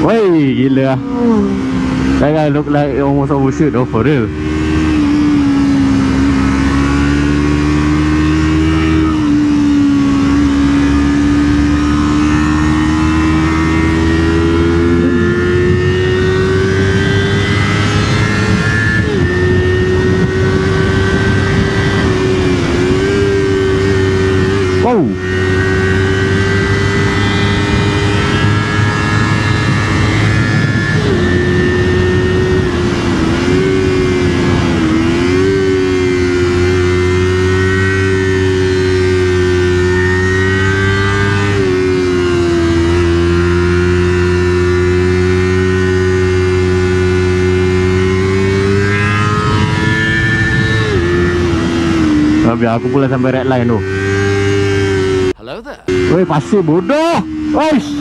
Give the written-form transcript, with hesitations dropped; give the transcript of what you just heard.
Woi, gila. That guy look like almost overshoot though, for real. Wow. Biar aku pula sampai red line tu. Hello there. Woi, pasir bodoh. Oh shit.